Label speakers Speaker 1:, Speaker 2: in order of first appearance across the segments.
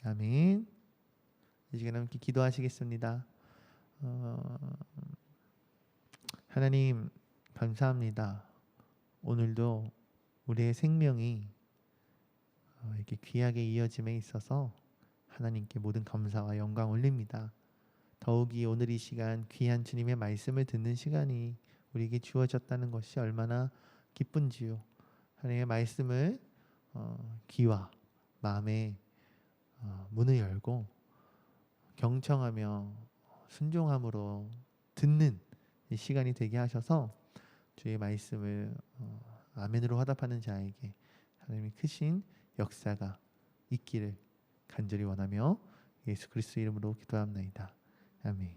Speaker 1: 아멘. 이 시간 함께 기도하시겠습니다. 하나님 감사합니다. 오늘도 우리의 생명이 이렇게 귀하게 이어짐에 있어서 하나님께 모든 감사와 영광 올립니다. 더욱이 오늘 이 시간 귀한 주님의 말씀을 듣는 시간이 우리에게 주어졌다는 것이 얼마나 기쁜지요. 하나님의 말씀을 귀와 마음의 문을 열고 경청하며 순종함으로 듣는 이 시간이 되게 하셔서 주의 말씀을 아멘으로 화답하는 자에게 하나님의 크신 역사가 있기를 간절히 원하며 예수 그리스도 이름으로 기도합나이다. 아멘.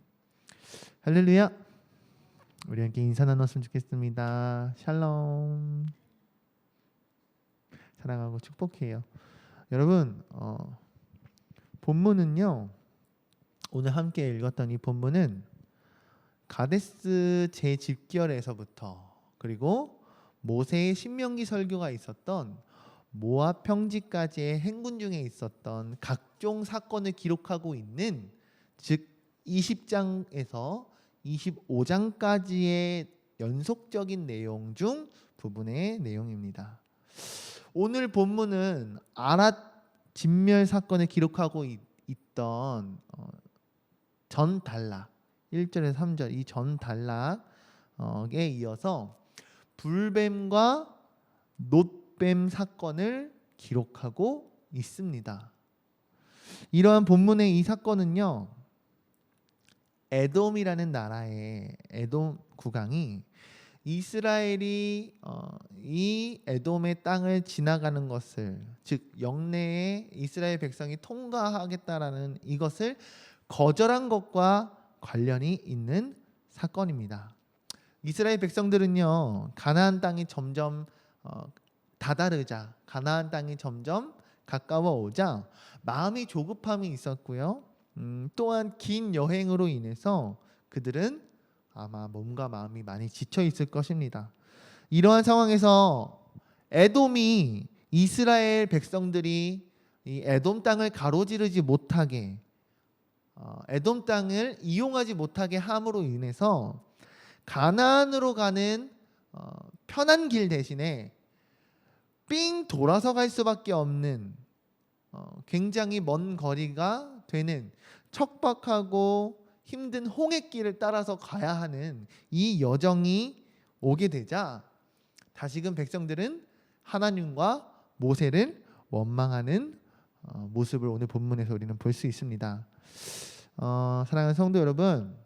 Speaker 1: 할렐루야. 우리 함께 인사 나눴으면 좋겠습니다. 샬롬. 사랑하고 축복해요. 여러분 본문은요, 오늘 함께 읽었던 이 본문은 가데스 제집결에서부터 그리고 모세의 신명기 설교가 있었던 모압 평지까지의 행군 중에 있었던 각종 사건을 기록하고 있는, 즉 20장에서 25장까지의 연속적인 내용 중 부분의 내용입니다. 오늘 본문은 아랏 진멸 사건을 기록하고 있던 전 단락 1절에서 3절 이 전 단락에 이어서 불뱀과 놋뱀 사건을 기록하고 있습니다. 이러한 본문의 이 사건은요, 에돔이라는 나라의 에돔 국왕이 이스라엘이 이 에돔의 땅을 지나가는 것을, 즉 영내에 이스라엘 백성이 통과하겠다라는 이것을 거절한 것과 관련이 있는 사건입니다. 이스라엘 백성들은요, 가나안 땅이 점점 다다르자, 가나안 땅이 점점 가까워오자 마음이 조급함이 있었고요. 또한 긴 여행으로 인해서 그들은 아마 몸과 마음이 많이 지쳐 있을 것입니다. 이러한 상황에서 에돔이 이스라엘 백성들이 이 에돔 땅을 가로지르지 못하게, 에돔 땅을 이용하지 못하게 함으로 인해서 가나안으로 가는 편한 길 대신에 삥 돌아서 갈 수밖에 없는 굉장히 먼 거리가 되는 척박하고 힘든 홍해길을 따라서 가야 하는 이 여정이 오게 되자 다시금 백성들은 하나님과 모세를 원망하는 모습을 오늘 본문에서 우리는 볼 수 있습니다. 사랑하는 성도 여러분,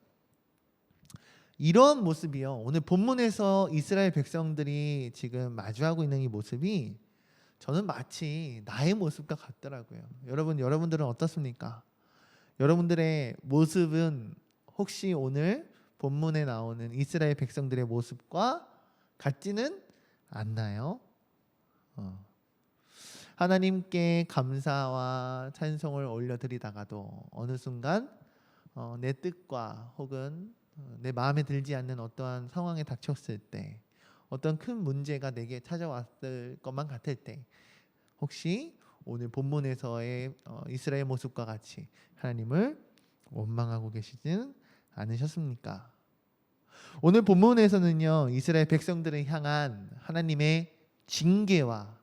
Speaker 1: 이러한 모습이요, 오늘 본문에서 이스라엘 백성들이 지금 마주하고 있는 이 모습이 저는 마치 나의 모습과 같더라고요. 여러분들은 어떻습니까? 여러분들의 모습은 혹시 오늘 본문에 나오는 이스라엘 백성들의 모습과 같지는 않나요? 하나님께 감사와 찬송을 올려드리다가도 어느 순간 내 뜻과 혹은 내 마음에 들지 않는 어떠한 상황에 닥쳤을 때, 어떤 큰 문제가 내게 찾아왔을 것만 같을 때, 혹시 오늘 본문에서의 이스라엘 모습과 같이 하나님을 원망하고 계시지는 않으셨습니까? 오늘 본문에서는요, 이스라엘 백성들을 향한 하나님의 징계와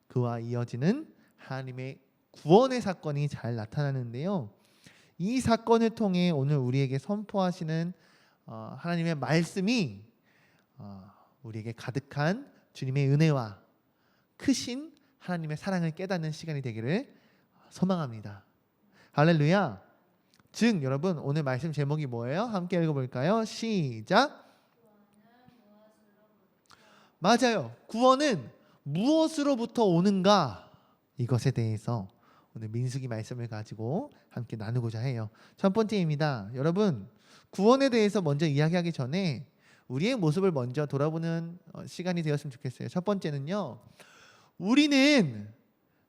Speaker 1: 그와 이어지는 하나님의 구원의 사건이 잘 나타나는데요, 이 사건을 통해 오늘 우리에게 선포하시는 하나님의 말씀이 우리에게 가득한 주님의 은혜와 크신 하나님의 사랑을 깨닫는 시간이 되기를 소망합니다. 할렐루야. 즉 여러분, 오늘 말씀 제목이 뭐예요? 함께 읽어볼까요? 시작. 맞아요. 구원은 무엇으로부터 오는가? 이것에 대해서 오늘 민수기 말씀을 가지고 함께 나누고자 해요. 첫 번째입니다. 여러분, 구원에 대해서 먼저 이야기하기 전에 우리의 모습을 먼저 돌아보는 시간이 되었으면 좋겠어요. 첫 번째는요, 우리는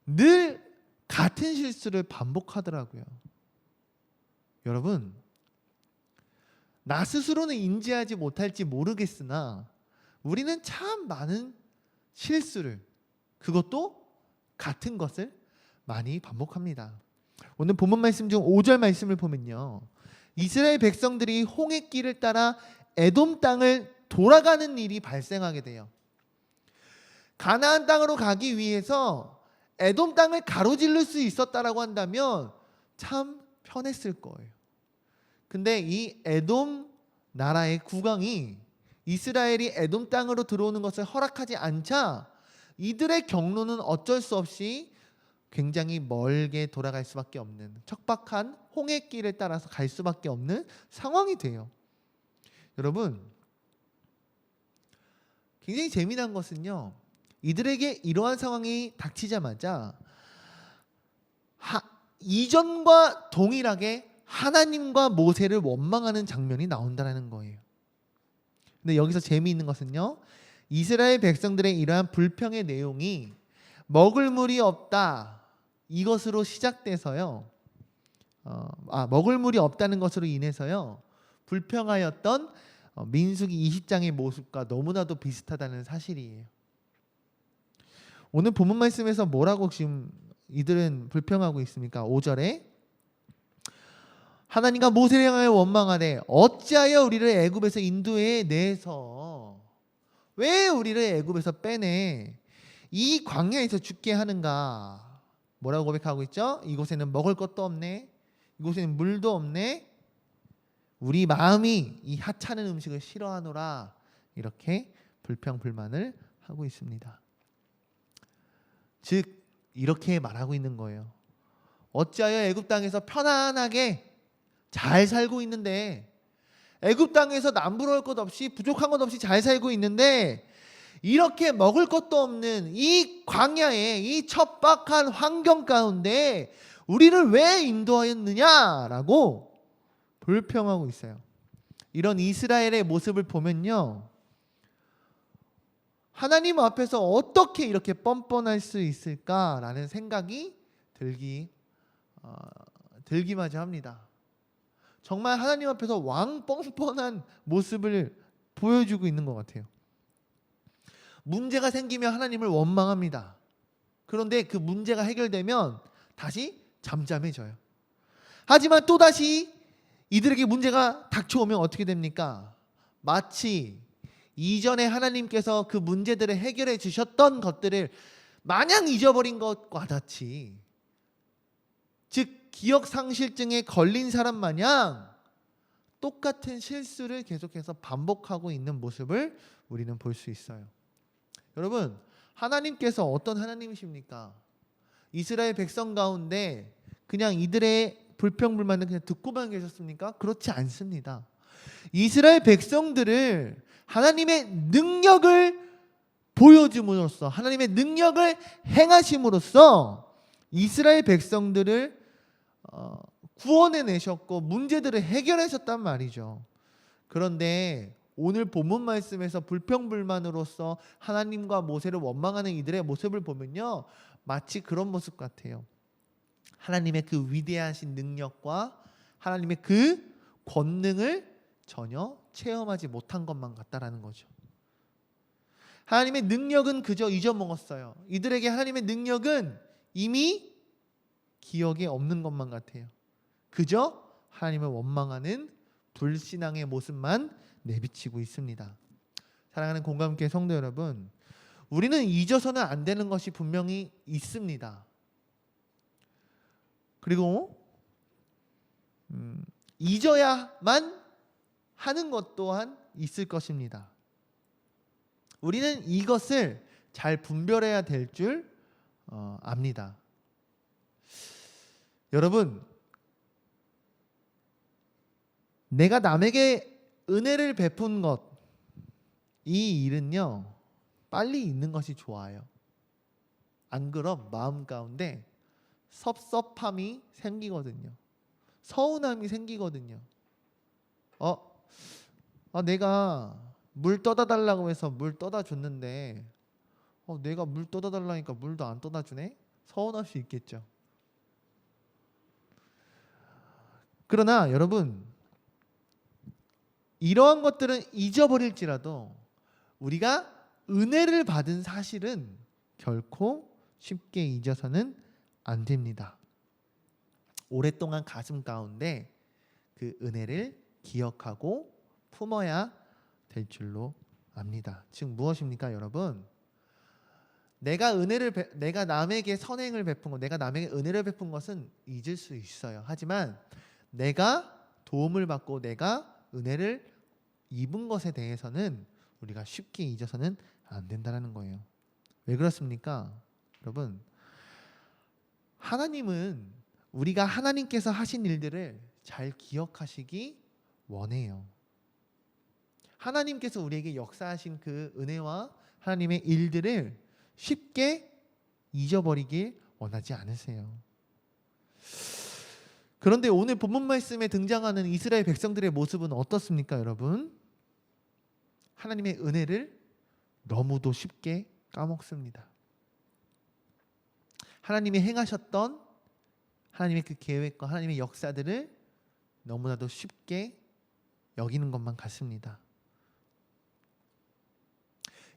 Speaker 1: 늘 같은 실수를 반복하더라고요. 여러분, 나 스스로는 인지하지 못할지 모르겠으나 우리는 참 많은 실수를, 그것도 같은 것을 많이 반복합니다. 오늘 본문 말씀 중 5절 말씀을 보면요, 이스라엘 백성들이 홍해길을 따라 에돔 땅을 돌아가는 일이 발생하게 돼요. 가나안 땅으로 가기 위해서 에돔 땅을 가로질를 수 있었다라고 한다면 참 편했을 거예요. 근데 이 에돔 나라의 국왕이 이스라엘이 에돔 땅으로 들어오는 것을 허락하지 않자 이들의 경로는 어쩔 수 없이 굉장히 멀게 돌아갈 수밖에 없는, 척박한 홍해길을 따라서 갈 수밖에 없는 상황이 돼요. 여러분, 굉장히 재미난 것은요, 이들에게 이러한 상황이 닥치자마자 이전과 동일하게 하나님과 모세를 원망하는 장면이 나온다는 거예요. 근데 여기서 재미있는 것은요, 이스라엘 백성들의 이러한 불평의 내용이 먹을 물이 없다, 이것으로 시작돼서요, 먹을 물이 없다는 것으로 인해서요, 불평하였던 민수기 20장의 모습과 너무나도 비슷하다는 사실이에요. 오늘 본문 말씀에서 뭐라고 지금 이들은 불평하고 있습니까? 5절에 하나님과 모세를 향하여 원망하되 어찌하여 우리를 애굽에서 인도해 내서 왜 우리를 애굽에서 빼내 이 광야에서 죽게 하는가? 뭐라고 고백하고 있죠? 이곳에는 먹을 것도 없네, 이곳에는 물도 없네, 우리 마음이 이 하찮은 음식을 싫어하노라, 이렇게 불평 불만을 하고 있습니다. 즉 이렇게 말하고 있는 거예요. 어찌하여 애굽 땅에서 편안하게 잘 살고 있는데, 애굽 땅에서 남부러울 것 없이 부족한 것 없이 잘 살고 있는데, 이렇게 먹을 것도 없는 이 광야에, 이 척박한 환경 가운데 우리를 왜 인도하였느냐라고 불평하고 있어요. 이런 이스라엘의 모습을 보면요, 하나님 앞에서 어떻게 이렇게 뻔뻔할 수 있을까라는 생각이 들기마저 합니다. 정말 하나님 앞에서 왕뻔뻔한 모습을 보여주고 있는 것 같아요. 문제가 생기면 하나님을 원망합니다. 그런데 그 문제가 해결되면 다시 잠잠해져요. 하지만 또다시 이들에게 문제가 닥쳐오면 어떻게 됩니까? 마치 이전에 하나님께서 그 문제들을 해결해 주셨던 것들을 마냥 잊어버린 것과 같이, 즉 기억상실증에 걸린 사람 마냥 똑같은 실수를 계속해서 반복하고 있는 모습을 우리는 볼 수 있어요. 여러분, 하나님께서 어떤 하나님이십니까? 이스라엘 백성 가운데 그냥 이들의 불평불만을 그냥 듣고만 계셨습니까? 그렇지 않습니다. 이스라엘 백성들을 하나님의 능력을 보여줌으로써, 하나님의 능력을 행하심으로써 이스라엘 백성들을 구원해내셨고 문제들을 해결하셨단 말이죠. 그런데 오늘 본문 말씀에서 불평불만으로서 하나님과 모세를 원망하는 이들의 모습을 보면요, 마치 그런 모습 같아요. 하나님의 그 위대하신 능력과 하나님의 그 권능을 전혀 체험하지 못한 것만 같다라는 거죠. 하나님의 능력은 그저 잊어먹었어요. 이들에게 하나님의 능력은 이미 기억에 없는 것만 같아요. 그저 하나님을 원망하는 불신앙의 모습만 내비치고 있습니다. 사랑하는 공감교회 성도 여러분, 우리는 잊어서는 안 되는 것이 분명히 있습니다. 그리고 잊어야만 하는 것 또한 있을 것입니다. 우리는 이것을 잘 분별해야 될 줄 압니다. 여러분, 내가 남에게 은혜를 베푼 것, 이 일은요, 빨리 잊는 것이 좋아요. 안 그럼 마음 가운데 섭섭함이 생기거든요. 서운함이 생기거든요. 내가 물 떠다 달라고 해서 물 떠다 줬는데 내가 물 떠다 달라니까 물도 안 떠다 주네? 서운할 수 있겠죠. 그러나 여러분, 이러한 것들은 잊어버릴지라도 우리가 은혜를 받은 사실은 결코 쉽게 잊어서는 안 됩니다. 오랫동안 가슴 가운데 그 은혜를 기억하고 품어야 될 줄로 압니다. 즉 무엇입니까, 여러분? 내가 남에게 선행을 베푼 것, 내가 남에게 은혜를 베푼 것은 잊을 수 있어요. 하지만 내가 도움을 받고 내가 은혜를 입은 것에 대해서는 우리가 쉽게 잊어서는 안 된다는 거예요. 왜 그렇습니까? 여러분, 하나님은 우리가 하나님께서 하신 일들을 잘 기억하시기 원해요. 하나님께서 우리에게 역사하신 그 은혜와 하나님의 일들을 쉽게 잊어버리길 원하지 않으세요. 그런데 오늘 본문 말씀에 등장하는 이스라엘 백성들의 모습은 어떻습니까, 여러분? 하나님의 은혜를 너무도 쉽게 까먹습니다. 하나님이 행하셨던 하나님의 그 계획과 하나님의 역사들을 너무나도 쉽게 여기는 것만 같습니다.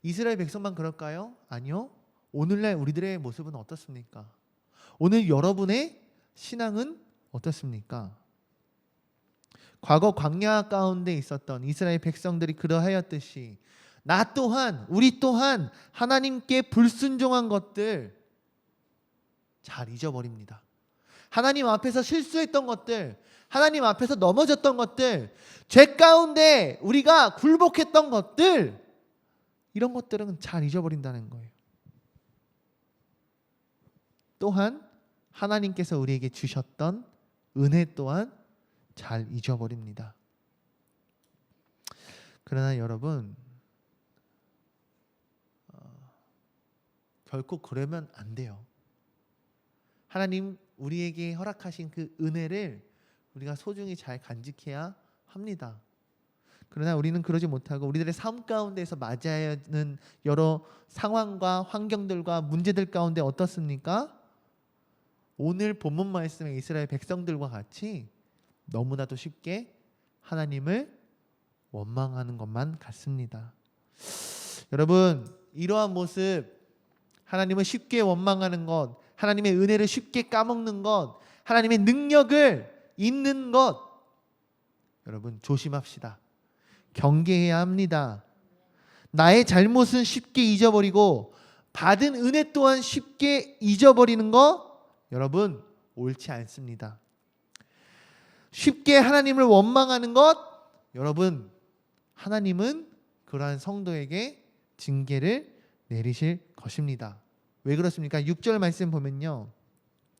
Speaker 1: 이스라엘 백성만 그럴까요? 아니요. 오늘날 우리들의 모습은 어떻습니까? 오늘 여러분의 신앙은 어떻습니까? 과거 광야 가운데 있었던 이스라엘 백성들이 그러하였듯이 나 또한, 우리 또한 하나님께 불순종한 것들 잘 잊어버립니다. 하나님 앞에서 실수했던 것들, 하나님 앞에서 넘어졌던 것들, 죄 가운데 우리가 굴복했던 것들, 이런 것들은 잘 잊어버린다는 거예요. 또한 하나님께서 우리에게 주셨던 은혜 또한 잘 잊어버립니다. 그러나 여러분, 결코 그러면 안 돼요. 하나님 우리에게 허락하신 그 은혜를 우리가 소중히 잘 간직해야 합니다. 그러나 우리는 그러지 못하고 우리들의 삶 가운데에서 맞이해야 하는 여러 상황과 환경들과 문제들 가운데 어떻습니까? 오늘 본문 말씀의 이스라엘 백성들과 같이 너무나도 쉽게 하나님을 원망하는 것만 같습니다. 여러분, 이러한 모습, 하나님을 쉽게 원망하는 것, 하나님의 은혜를 쉽게 까먹는 것, 하나님의 능력을 잊는 것, 여러분 조심합시다. 경계해야 합니다. 나의 잘못은 쉽게 잊어버리고 받은 은혜 또한 쉽게 잊어버리는 것, 여러분 옳지 않습니다. 쉽게 하나님을 원망하는 것, 여러분 하나님은 그러한 성도에게 징계를 내리실 것입니다. 왜 그렇습니까? 6절 말씀 보면요,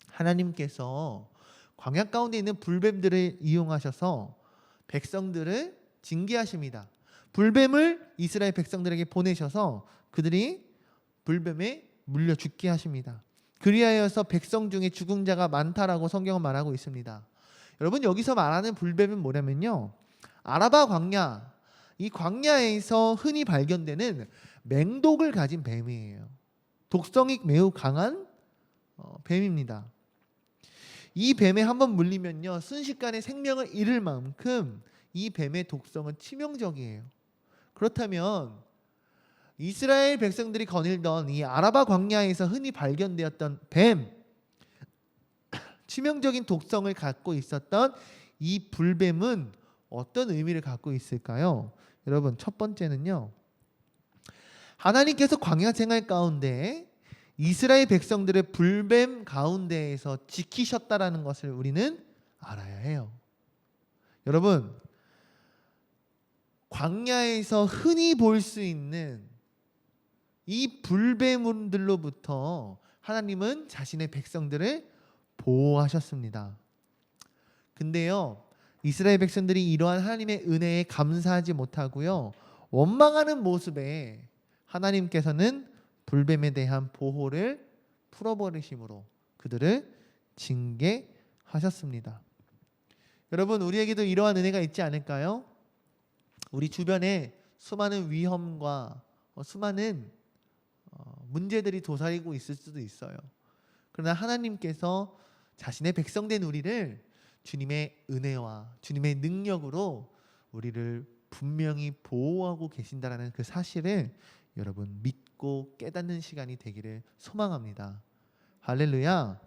Speaker 1: 하나님께서 광야 가운데 있는 불뱀들을 이용하셔서 백성들을 징계하십니다. 불뱀을 이스라엘 백성들에게 보내셔서 그들이 불뱀에 물려 죽게 하십니다. 그리하여서 백성 중에 죽은 자가 많다라고 성경은 말하고 있습니다. 여러분, 여기서 말하는 불뱀은 뭐냐면요, 아라바 광야, 이 광야에서 흔히 발견되는 맹독을 가진 뱀이에요. 독성이 매우 강한 뱀입니다. 이 뱀에 한번 물리면요, 순식간에 생명을 잃을 만큼 이 뱀의 독성은 치명적이에요. 그렇다면 이스라엘 백성들이 거닐던 이 아라바 광야에서 흔히 발견되었던 뱀, 치명적인 독성을 갖고 있었던 이 불뱀은 어떤 의미를 갖고 있을까요? 여러분, 첫 번째는요, 하나님께서 광야 생활 가운데 이스라엘 백성들의 불뱀 가운데에서 지키셨다라는 것을 우리는 알아야 해요. 여러분, 광야에서 흔히 볼 수 있는 이 불뱀들로부터 하나님은 자신의 백성들을 보호하셨습니다. 근데요, 이스라엘 백성들이 이러한 하나님의 은혜에 감사하지 못하고요, 원망하는 모습에 하나님께서는 불뱀에 대한 보호를 풀어버리심으로 그들을 징계하셨습니다. 여러분, 우리에게도 이러한 은혜가 있지 않을까요? 우리 주변에 수많은 위험과 수많은 문제들이 도사리고 있을 수도 있어요. 그러나 하나님께서 자신의 백성된 우리를 주님의 은혜와 주님의 능력으로 우리를 분명히 보호하고 계신다라는 그 사실을 여러분 믿고 깨닫는 시간이 되기를 소망합니다. 할렐루야.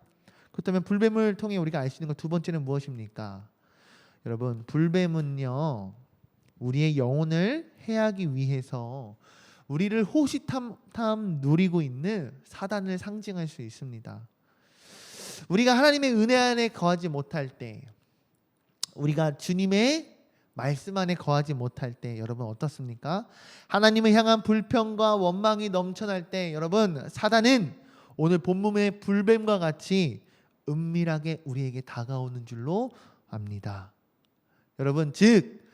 Speaker 1: 그렇다면 불뱀을 통해 우리가 알 수 있는 것 두 번째는 무엇입니까? 여러분, 불뱀은요, 우리의 영혼을 해하기 위해서 우리를 호시탐탐 누리고 있는 사단을 상징할 수 있습니다. 우리가 하나님의 은혜 안에 거하지 못할 때, 우리가 주님의 말씀 안에 거하지 못할 때 여러분 어떻습니까? 하나님을 향한 불평과 원망이 넘쳐날 때 여러분, 사단은 오늘 본문의 불뱀과 같이 은밀하게 우리에게 다가오는 줄로 압니다. 여러분, 즉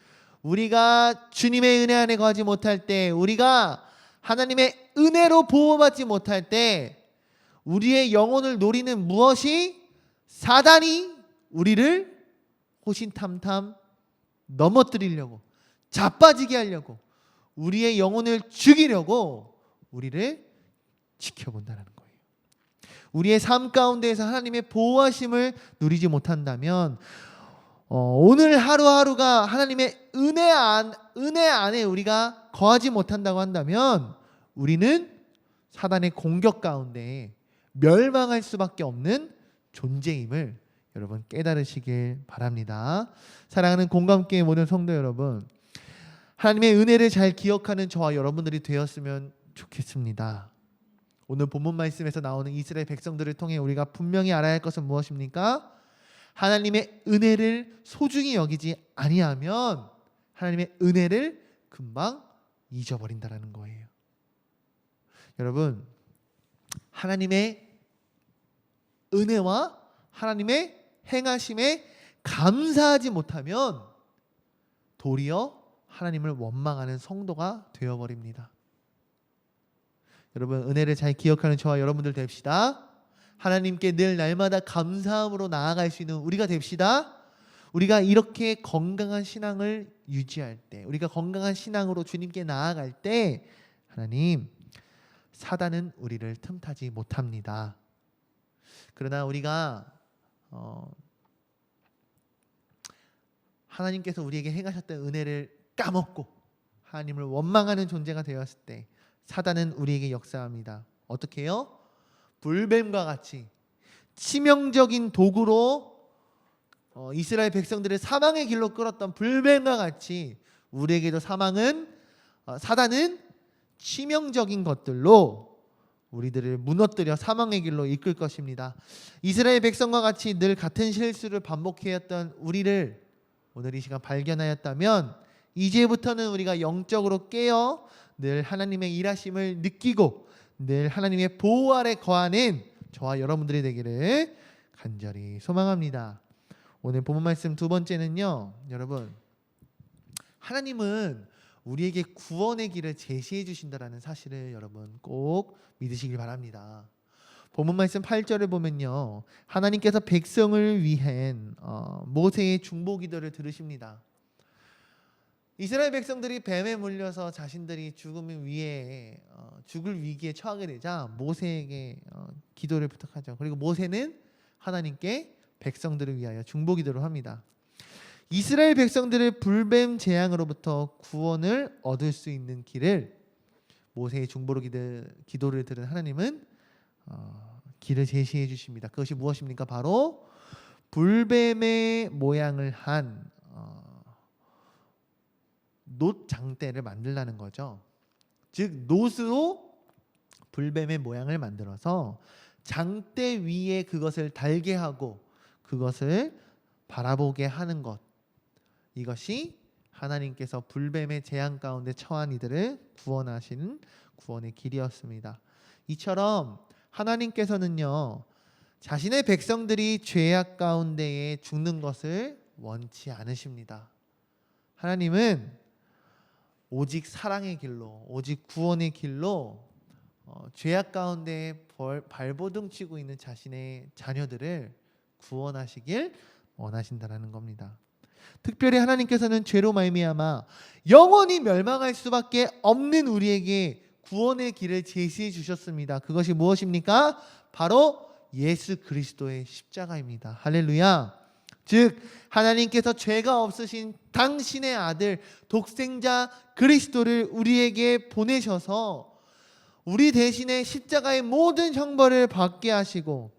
Speaker 1: 우리가 주님의 은혜 안에 거하지 못할 때, 우리가 하나님의 은혜로 보호받지 못할 때 우리의 영혼을 노리는 무엇이? 사단이 우리를 호신탐탐 넘어뜨리려고, 자빠지게 하려고, 우리의 영혼을 죽이려고 우리를 지켜본다는 거예요. 우리의 삶 가운데에서 하나님의 보호하심을 누리지 못한다면 오늘 하루하루가 하나님의 은혜 안에 우리가 거하지 못한다고 한다면 우리는 사단의 공격 가운데 멸망할 수밖에 없는 존재임을 여러분 깨달으시길 바랍니다. 사랑하는 공감교회 모든 성도 여러분, 하나님의 은혜를 잘 기억하는 저와 여러분들이 되었으면 좋겠습니다. 오늘 본문 말씀에서 나오는 이스라엘 백성들을 통해 우리가 분명히 알아야 할 것은 무엇입니까? 하나님의 은혜를 소중히 여기지 아니하면 하나님의 은혜를 금방 잊어버린다는 거예요. 여러분, 하나님의 은혜와 하나님의 행하심에 감사하지 못하면 도리어 하나님을 원망하는 성도가 되어버립니다. 여러분, 은혜를 잘 기억하는 저와 여러분들 됩시다. 하나님께 늘 날마다 감사함으로 나아갈 수 있는 우리가 됩시다. 우리가 이렇게 건강한 신앙을 유지할 때, 우리가 건강한 신앙으로 주님께 나아갈 때 하나님, 사단은 우리를 틈타지 못합니다. 그러나 우리가 하나님께서 우리에게 행하셨던 은혜를 까먹고 하나님을 원망하는 존재가 되었을 때 사단은 우리에게 역사합니다. 어떻게 해요? 불뱀과 같이 치명적인 도구로 이스라엘 백성들을 사망의 길로 끌었던 불뱀과 같이 우리에게도 사단은 치명적인 것들로 우리들을 무너뜨려 사망의 길로 이끌 것입니다. 이스라엘 백성과 같이 늘 같은 실수를 반복해왔던 우리를 오늘 이 시간 발견하였다면 이제부터는 우리가 영적으로 깨어 늘 하나님의 일하심을 느끼고 늘 하나님의 보호 아래 거하는 저와 여러분들이 되기를 간절히 소망합니다. 오늘 본문 말씀 두 번째는요, 여러분, 하나님은 우리에게 구원의 길을 제시해 주신다라는 사실을 여러분 꼭 믿으시길 바랍니다. 본문 말씀 8절을 보면요, 하나님께서 백성을 위한 모세의 중보 기도를 들으십니다. 이스라엘 백성들이 뱀에 물려서 자신들이 죽을 위기에 처하게 되자 모세에게 기도를 부탁하죠. 그리고 모세는 하나님께 백성들을 위하여 중보 기도를 합니다. 이스라엘 백성들을 불뱀 재앙으로부터 구원을 얻을 수 있는 길을 모세의 중보로 기도를 들은 하나님은 길을 제시해 주십니다. 그것이 무엇입니까? 바로 불뱀의 모양을 한 놋 장대를 만들라는 거죠. 즉 놋으로 불뱀의 모양을 만들어서 장대 위에 그것을 달게 하고 그것을 바라보게 하는 것, 이것이 하나님께서 불뱀의 재앙 가운데 처한 이들을 구원하시는 구원의 길이었습니다. 이처럼 하나님께서는요, 자신의 백성들이 죄악 가운데에 죽는 것을 원치 않으십니다. 하나님은 오직 사랑의 길로, 오직 구원의 길로 죄악 가운데 발버둥치고 있는 자신의 자녀들을 구원하시길 원하신다는 겁니다. 특별히 하나님께서는 죄로 말미암아 영원히 멸망할 수밖에 없는 우리에게 구원의 길을 제시해 주셨습니다. 그것이 무엇입니까? 바로 예수 그리스도의 십자가입니다. 할렐루야. 즉 하나님께서 죄가 없으신 당신의 아들 독생자 그리스도를 우리에게 보내셔서 우리 대신에 십자가의 모든 형벌을 받게 하시고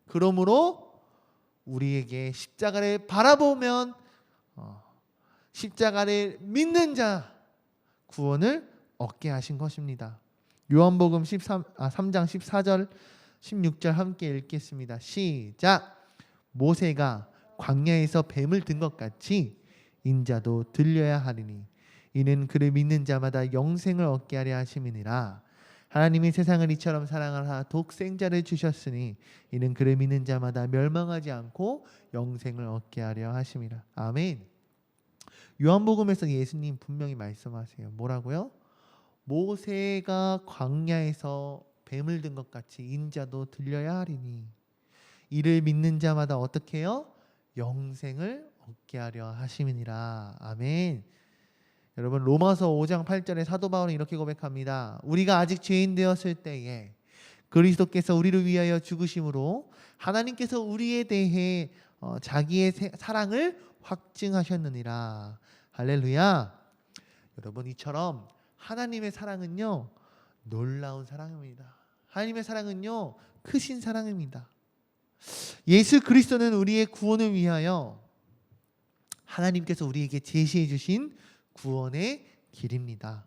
Speaker 1: 그러므로 우리에게 십자가를 바라보면 십자가를 믿는 자 구원을 얻게 하신 것입니다. 요한복음 3장 14절 16절 함께 읽겠습니다. 시작. 모세가 광야에서 뱀을 든 것 같이 인자도 들려야 하리니 이는 그를 믿는 자마다 영생을 얻게 하려 하심이니라. 하나님이 세상을 이처럼 사랑하사 독생자를 주셨으니 이는 그를 믿는 자마다 멸망하지 않고 영생을 얻게 하려 하심이라. 아멘. 요한복음에서 예수님 분명히 말씀하세요. 뭐라고요? 모세가 광야에서 뱀을 든 것 같이 인자도 들려야 하리니 이를 믿는 자마다 어떻게 해요? 영생을 얻게 하려 하심이니라. 아멘. 여러분, 로마서 5장 8절에 사도 바울은 이렇게 고백합니다. 우리가 아직 죄인 되었을 때에 그리스도께서 우리를 위하여 죽으심으로 하나님께서 우리에 대해 자기의 사랑을 확증하셨느니라. 할렐루야. 여러분, 이처럼 하나님의 사랑은요 놀라운 사랑입니다. 하나님의 사랑은요 크신 사랑입니다. 예수 그리스도는 우리의 구원을 위하여 하나님께서 우리에게 제시해 주신 구원의 길입니다.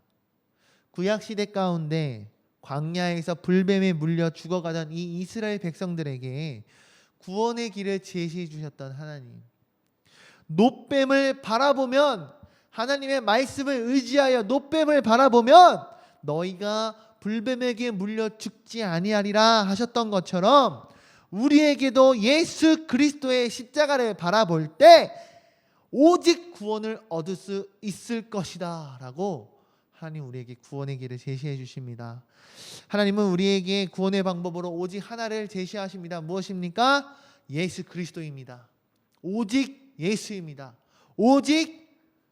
Speaker 1: 구약시대 가운데 광야에서 불뱀에 물려 죽어가던 이 이스라엘 백성들에게 구원의 길을 제시해 주셨던 하나님, 놋뱀을 바라보면, 하나님의 말씀을 의지하여 놋뱀을 바라보면 너희가 불뱀에게 물려 죽지 아니하리라 하셨던 것처럼 우리에게도 예수 그리스도의 십자가를 바라볼 때 오직 구원을 얻을 수 있을 것이다 라고 하나님 우리에게 구원의 길을 제시해 주십니다. 하나님은 우리에게 구원의 방법으로 오직 하나를 제시하십니다. 무엇입니까? 예수 그리스도입니다. 오직 예수입니다. 오직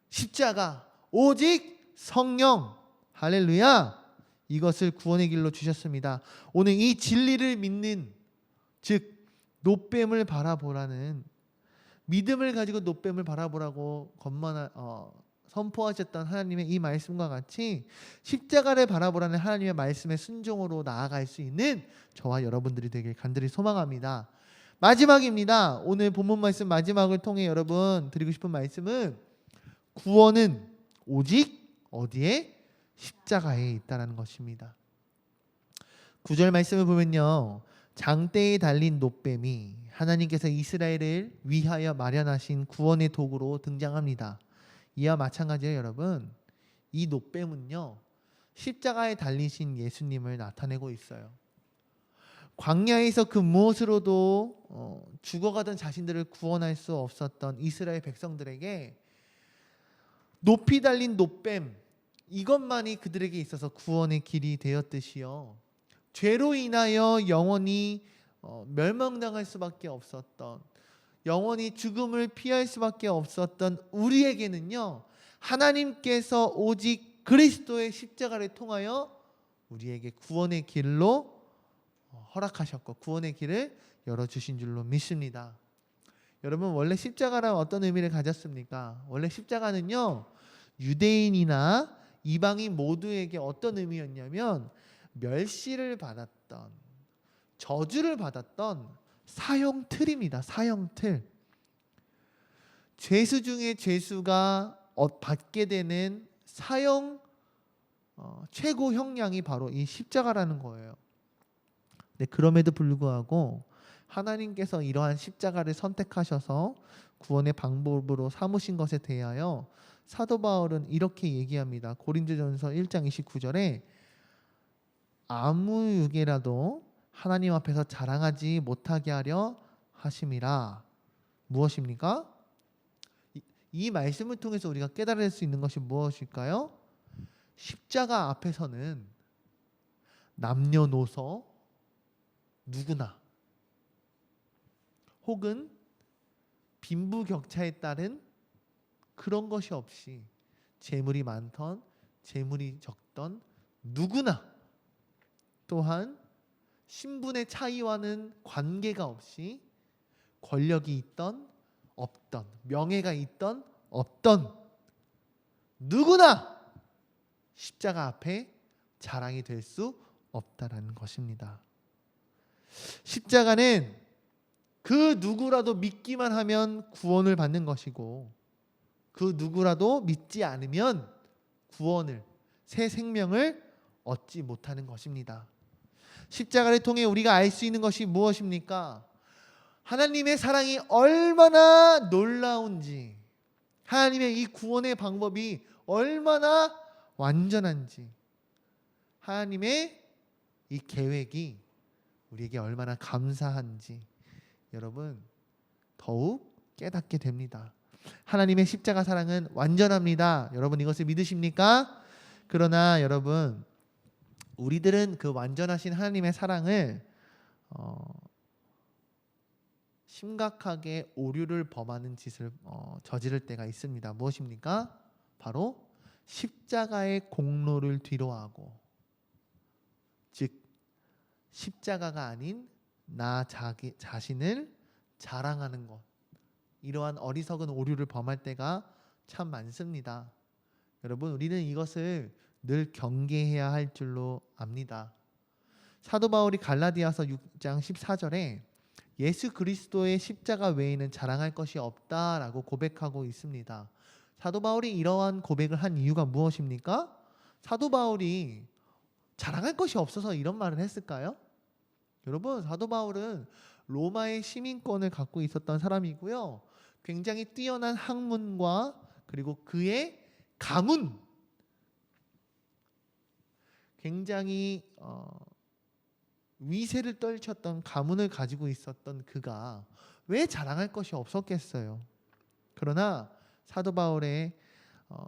Speaker 1: 십자가, 오직 성령. 할렐루야. 이것을 구원의 길로 주셨습니다. 오늘 이 진리를 믿는, 즉 놋뱀을 바라보라는, 믿음을 가지고 놋뱀을 바라보라고 선포하셨던 하나님의 이 말씀과 같이 십자가를 바라보라는 하나님의 말씀의 순종으로 나아갈 수 있는 저와 여러분들이 되길 간절히 소망합니다. 마지막입니다. 오늘 본문 말씀 마지막을 통해 여러분 드리고 싶은 말씀은 구원은 오직 어디에? 십자가에 있다는 것입니다. 9절 말씀을 보면요, 장대에 달린 놋뱀이 하나님께서 이스라엘을 위하여 마련하신 구원의 도구로 등장합니다. 이와 마찬가지로 여러분, 이 놋뱀은요 십자가에 달리신 예수님을 나타내고 있어요. 광야에서 그 무엇으로도 죽어가던 자신들을 구원할 수 없었던 이스라엘 백성들에게 높이 달린 놋뱀, 이것만이 그들에게 있어서 구원의 길이 되었듯이요, 죄로 인하여 영원히 멸망당할 수밖에 없었던, 영원히 죽음을 피할 수밖에 없었던 우리에게는요, 하나님께서 오직 그리스도의 십자가를 통하여 우리에게 구원의 길로 허락하셨고 구원의 길을 열어주신 줄로 믿습니다. 여러분, 원래 십자가란 어떤 의미를 가졌습니까? 원래 십자가는요 유대인이나 이방인 모두에게 어떤 의미였냐면 멸시를 받았던, 저주를 받았던 사형틀입니다. 사형틀. 죄수 중에 죄수가 받게 되는 사형 최고 형량이 바로 이 십자가라는 거예요. 네, 그럼에도 불구하고 하나님께서 이러한 십자가를 선택하셔서 구원의 방법으로 삼으신 것에 대하여 사도 바울은 이렇게 얘기합니다. 고린도전서 1장 29절에 아무 유괴라도 하나님 앞에서 자랑하지 못하게 하려 하심이라. 무엇입니까? 이 말씀을 통해서 우리가 깨달을 수 있는 것이 무엇일까요? 십자가 앞에서는 남녀노소 누구나, 혹은 빈부격차에 따른 그런 것이 없이 재물이 많던 재물이 적던 누구나, 또한 신분의 차이와는 관계가 없이 권력이 있던 없던, 명예가 있던 없던 누구나 십자가 앞에 자랑이 될 수 없다라는 것입니다. 십자가는 그 누구라도 믿기만 하면 구원을 받는 것이고 그 누구라도 믿지 않으면 구원을, 새 생명을 얻지 못하는 것입니다. 십자가를 통해 우리가 알 수 있는 것이 무엇입니까? 하나님의 사랑이 얼마나 놀라운지, 하나님의 이 구원의 방법이 얼마나 완전한지, 하나님의 이 계획이 우리에게 얼마나 감사한지 여러분 더욱 깨닫게 됩니다. 하나님의 십자가 사랑은 완전합니다. 여러분 이것을 믿으십니까? 그러나 여러분 우리들은 그 완전하신 하나님의 사랑을 심각하게 오류를 범하는 짓을 저지를 때가 있습니다. 무엇입니까? 바로 십자가의 공로를 뒤로하고, 즉 십자가가 아닌 나 자신을 자랑하는 것, 이러한 어리석은 오류를 범할 때가 참 많습니다. 여러분 우리는 이것을 늘 경계해야 할 줄로 압니다. 사도 바울이 갈라디아서 6장 14절에 예수 그리스도의 십자가 외에는 자랑할 것이 없다라고 고백하고 있습니다. 사도 바울이 이러한 고백을 한 이유가 무엇입니까? 사도 바울이 자랑할 것이 없어서 이런 말을 했을까요? 여러분 사도 바울은 로마의 시민권을 갖고 있었던 사람이고요. 굉장히 뛰어난 학문과 그리고 그의 가문, 굉장히 위세를 떨쳤던 가문을 가지고 있었던 그가 왜 자랑할 것이 없었겠어요? 그러나 사도 바울의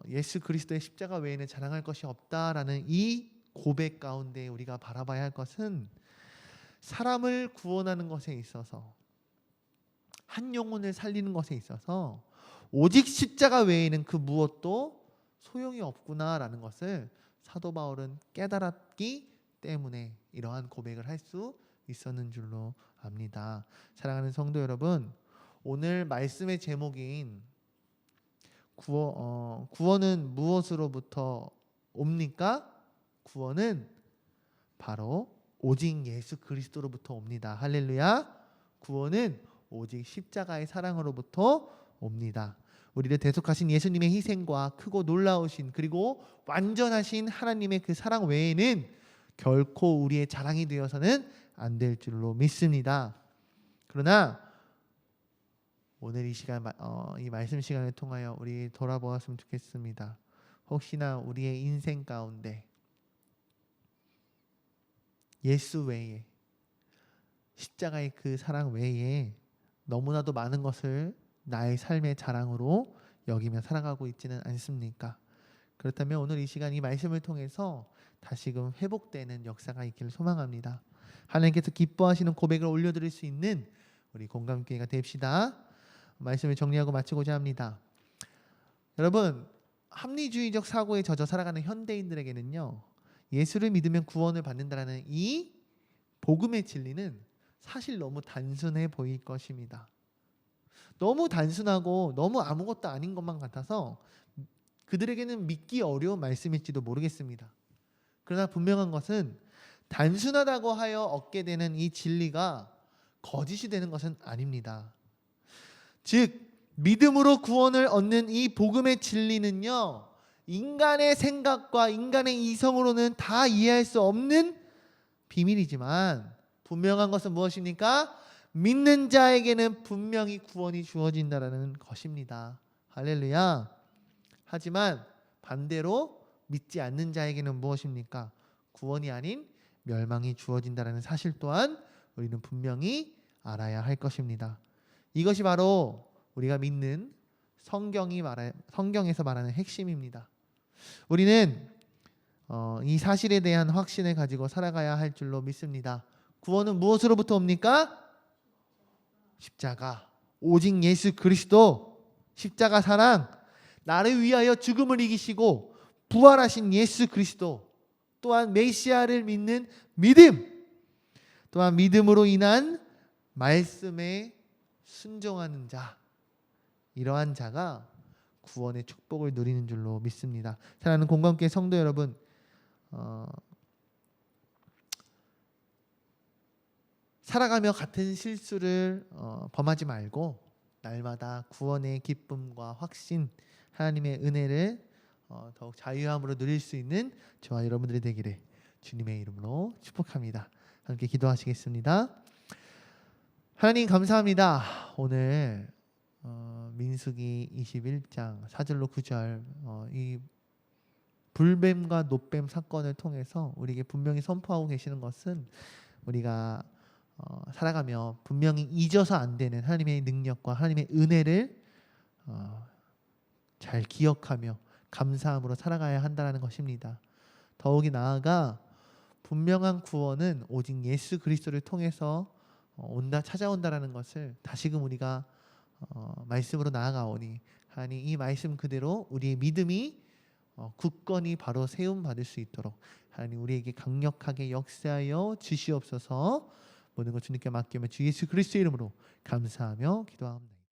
Speaker 1: 예수 그리스도의 십자가 외에는 자랑할 것이 없다라는 이 고백 가운데 우리가 바라봐야 할 것은 사람을 구원하는 것에 있어서, 한 영혼을 살리는 것에 있어서 오직 십자가 외에는 그 무엇도 소용이 없구나라는 것을 사도 바울은 깨달았기 때문에 이러한 고백을 할 수 있었는 줄로 압니다. 사랑하는 성도 여러분, 오늘 말씀의 제목인 구원은 무엇으로부터 옵니까? 구원은 바로 오직 예수 그리스도로부터 옵니다. 할렐루야. 구원은 오직 십자가의 사랑으로부터 옵니다. 우리를 대속하신 예수님의 희생과 크고 놀라우신 그리고 완전하신 하나님의 그 사랑 외에는 결코 우리의 자랑이 되어서는 안 될 줄로 믿습니다. 그러나 오늘 이 시간, 이 말씀 시간을 통하여 우리 돌아보았으면 좋겠습니다. 혹시나 우리의 인생 가운데 예수 외에, 십자가의 그 사랑 외에 너무나도 많은 것을 나의 삶의 자랑으로 여기며 살아가고 있지는 않습니까? 그렇다면 오늘 이 시간 이 말씀을 통해서 다시금 회복되는 역사가 있기를 소망합니다. 하나님께서 기뻐하시는 고백을 올려드릴 수 있는 우리 공감기회가 됩시다. 말씀을 정리하고 마치고자 합니다. 여러분, 합리주의적 사고에 젖어 살아가는 현대인들에게는요, 예수를 믿으면 구원을 받는다라는 이 복음의 진리는 사실 너무 단순해 보일 것입니다. 너무 단순하고 너무 아무것도 아닌 것만 같아서 그들에게는 믿기 어려운 말씀일지도 모르겠습니다. 그러나 분명한 것은 단순하다고 하여 얻게 되는 이 진리가 거짓이 되는 것은 아닙니다. 즉 믿음으로 구원을 얻는 이 복음의 진리는요, 인간의 생각과 인간의 이성으로는 다 이해할 수 없는 비밀이지만 분명한 것은 무엇입니까? 믿는 자에게는 분명히 구원이 주어진다는 것입니다. 할렐루야. 하지만 반대로 믿지 않는 자에게는 무엇입니까? 구원이 아닌 멸망이 주어진다는 사실 또한 우리는 분명히 알아야 할 것입니다. 이것이 바로 우리가 믿는 성경에서 말하는 핵심입니다. 우리는 이 사실에 대한 확신을 가지고 살아가야 할 줄로 믿습니다. 구원은 무엇으로부터 옵니까? 십자가, 오직 예수 그리스도, 십자가 사랑, 나를 위하여 죽음을 이기시고 부활하신 예수 그리스도, 또한 메시아를 믿는 믿음, 또한 믿음으로 인한 말씀에 순종하는 자, 이러한 자가 구원의 축복을 누리는 줄로 믿습니다. 사랑하는 공감교회 성도 여러분, 살아가며 같은 실수를 범하지 말고 날마다 구원의 기쁨과 확신, 하나님의 은혜를 더욱 자유함으로 누릴 수 있는 저와 여러분들이 되기를 주님의 이름으로 축복합니다. 함께 기도하시겠습니다. 하나님 감사합니다. 오늘 민수기 21장 4절로 9절 이 불뱀과 노뱀 사건을 통해서 우리에게 분명히 선포하고 계시는 것은 우리가 살아가며 분명히 잊어서 안 되는 하나님의 능력과 하나님의 은혜를 잘 기억하며 감사함으로 살아가야 한다는 것입니다. 더욱이 나아가 분명한 구원은 오직 예수 그리스도를 통해서 찾아온다라는 것을 다시금 우리가 말씀으로 나아가오니 하나님 이 말씀 그대로 우리의 믿음이 굳건히 바로 세움 받을 수 있도록 하나님 우리에게 강력하게 역사하여 주시옵소서. 모든 것 주님께 맡기며 주 예수 그리스도의 이름으로 감사하며 기도합니다.